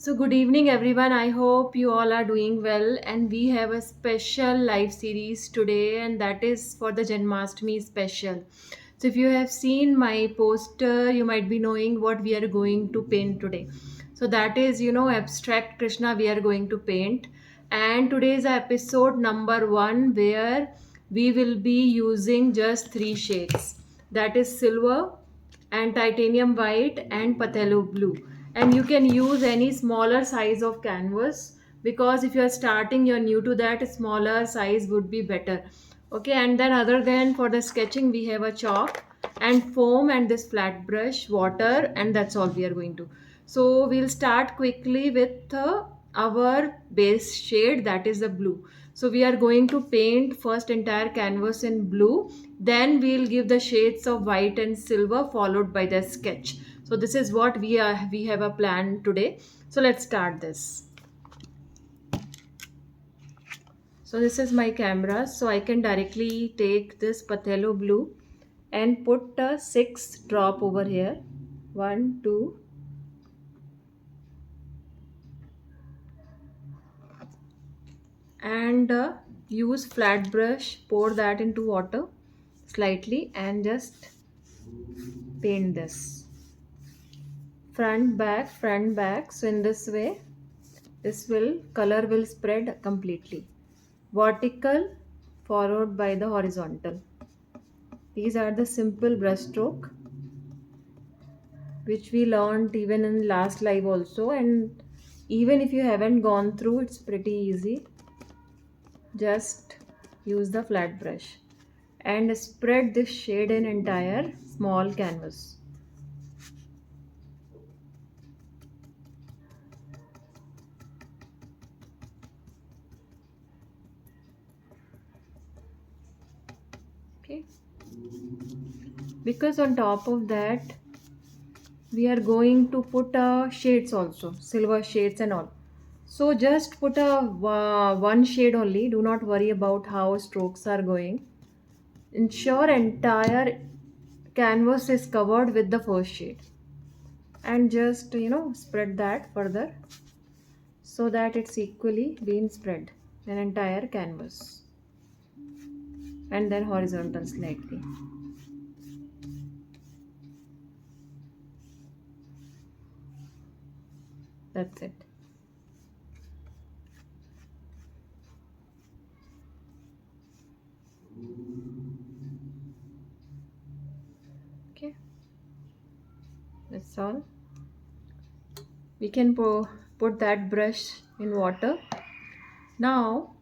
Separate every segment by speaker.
Speaker 1: So, good evening, everyone. I hope you all are doing well. And we have a special live series today, and that is for the Janmashtami special. So, if you have seen my poster, you might be knowing what we are going to paint today. So, that is, abstract Krishna we are going to paint. And today is episode number one, where we will be using just three shades, that is silver and titanium white and pathello blue. And you can use any smaller size of canvas, because if you are starting, you're new to that, smaller size would be better. Okay, and then other than for the sketching, we have a chalk and foam and this flat brush, water, and that's all we are going to. So we'll start quickly with our base shade, that is the blue. So we are going to paint first entire canvas in blue, then we'll give the shades of white and silver followed by the sketch. So this is what we have a plan today. So let's start this. So this is my camera, so I can directly take this pathello blue and put a 6 drop over here. 1 2, and use flat brush, pour that into water slightly and just paint this front back. So in this way, this will color will spread completely, vertical followed by the horizontal. These are the simple brush stroke which we learned even in last live also, and even if you haven't gone through, it's pretty easy. Just use the flat brush and spread this shade in entire small canvas. Okay, because on top of that we are going to put shades also, silver shades and all. So just put a one shade only, do not worry about how strokes are going. Ensure entire canvas is covered with the first shade, and just spread that further so that it's equally being spread an entire canvas, and then horizontal slightly. That's it. Okay, that's all. We can put that brush in water. Now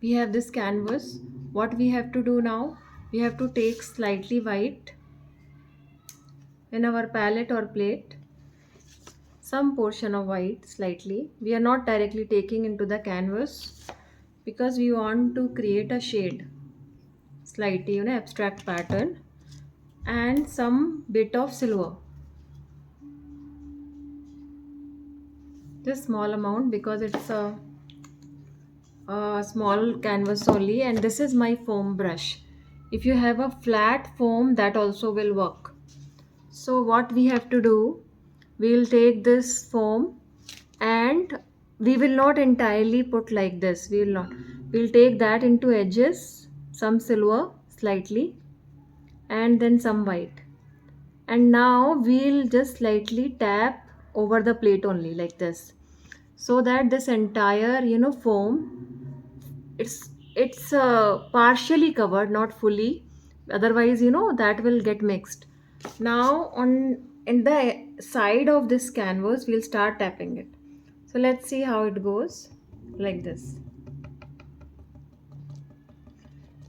Speaker 1: we have this canvas. What we have to do now, we have to take slightly white in our palette or plate, some portion of white slightly. We are not directly taking into the canvas because we want to create a shade, slightly abstract pattern, and some bit of silver, just small amount because it's a small canvas only. And this is my foam brush. If you have a flat foam, that also will work. So what we have to do, we'll take this foam and we will not entirely put like this. We will not. We'll take that into edges, some silver slightly, and then some white. And now we'll just slightly tap over the plate only like this, so that this entire foam, it's partially covered, not fully. Otherwise, that will get mixed. Now on in the side of this canvas, we'll start tapping it. So let's see how it goes, like this.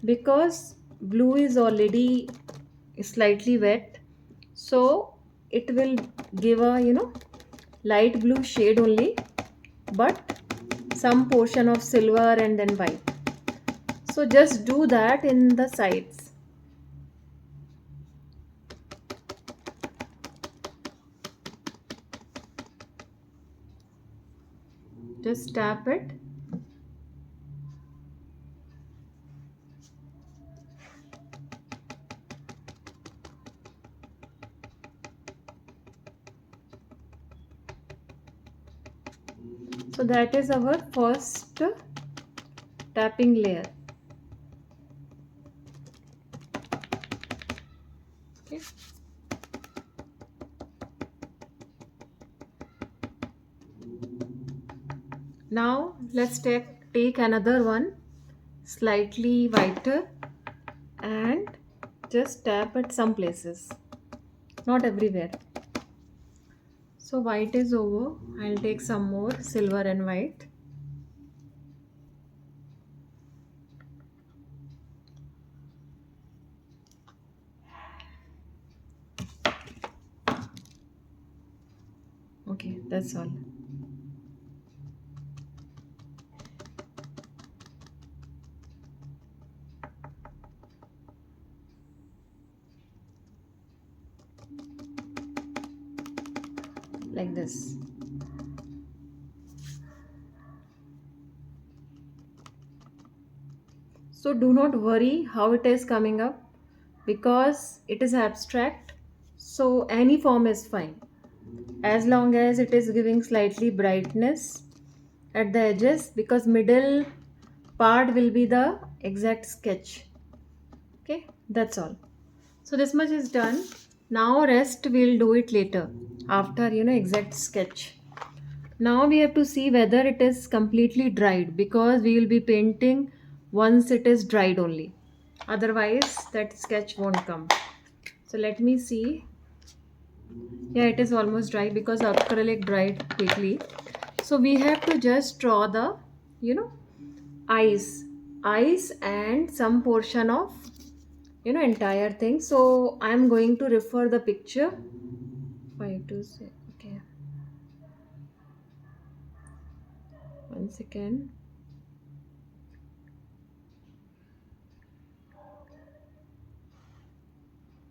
Speaker 1: Because blue is already slightly wet, so it will give a light blue shade only, but some portion of silver and then white. So just do that in the sides. Just tap it. So that is our first tapping layer. Okay. Now let's take another one, slightly whiter, and just tap at some places, not everywhere. So white is over. I'll take some more silver and white. Okay, that's all. Like this. So do not worry how it is coming up because it is abstract. So any form is fine as long as it is giving slightly brightness at the edges, because middle part will be the exact sketch. Okay, that's all. So this much is done. Now rest we'll do it later after exact sketch. Now we have to see whether it is completely dried, because we will be painting once it is dried only. Otherwise that sketch won't come. So let me see. Yeah, it is almost dry because acrylic dried quickly. So we have to just draw the, you know, eyes, eyes and some portion of, entire thing. So I'm going to refer the picture. 5 to 6. Okay, 1 second.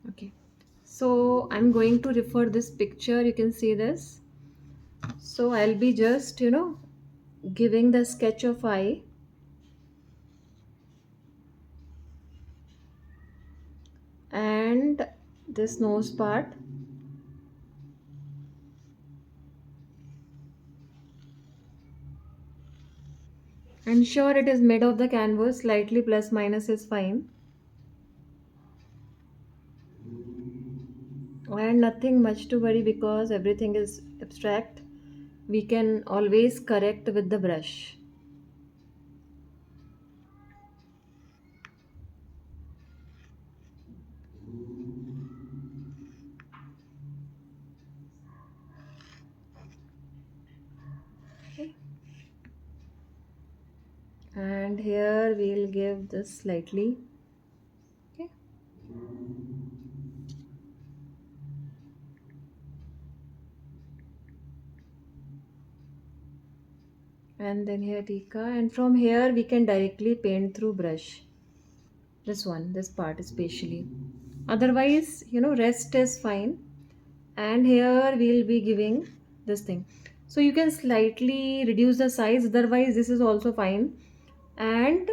Speaker 1: Okay, so I'm going to refer this picture. You can see this. So I'll be just, giving the sketch of eye, and this nose part, ensure it is made of the canvas, slightly plus minus is fine, and nothing much to worry because everything is abstract. We can always correct with the brush. Okay. And here we'll give this slightly. Okay. And then here Tika, and from here we can directly paint through brush. This part especially. Otherwise, rest is fine. And here we'll be giving this thing. So you can slightly reduce the size, otherwise this is also fine. And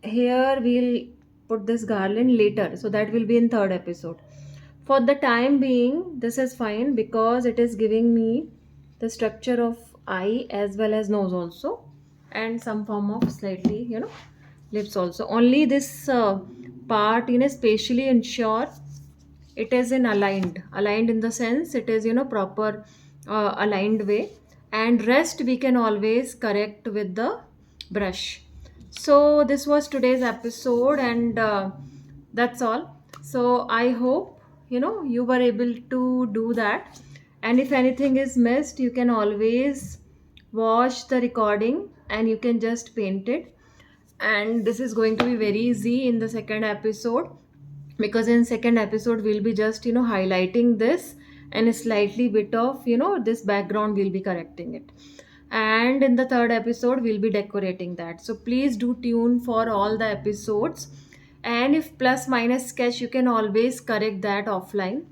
Speaker 1: here we'll put this garland later, so that will be in third episode. For the time being, this is fine because it is giving me the structure of eye as well as nose also, and some form of slightly lips also. Only this part, spatially ensure it is in aligned in the sense it is proper aligned way, and rest we can always correct with the brush. So this was today's episode, and that's all. So I hope you were able to do that, and if anything is missed you can always watch the recording and you can just paint it. And this is going to be very easy in the second episode, because in second episode we'll be just highlighting this, and a slightly bit of this background we'll be correcting it, and in the third episode we'll be decorating that. So please do tune for all the episodes, and if plus minus sketch you can always correct that offline.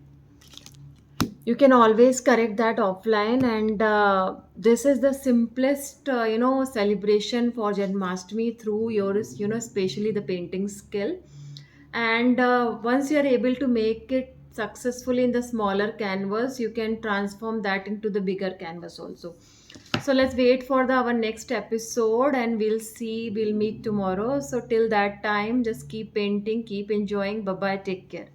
Speaker 1: And this is the simplest celebration for Janmashtami through yours, especially the painting skill. And once you are able to make it successfully in the smaller canvas, you can transform that into the bigger canvas also. So let's wait for our next episode, and we'll meet tomorrow. So till that time, just keep painting, keep enjoying. Bye bye, take care.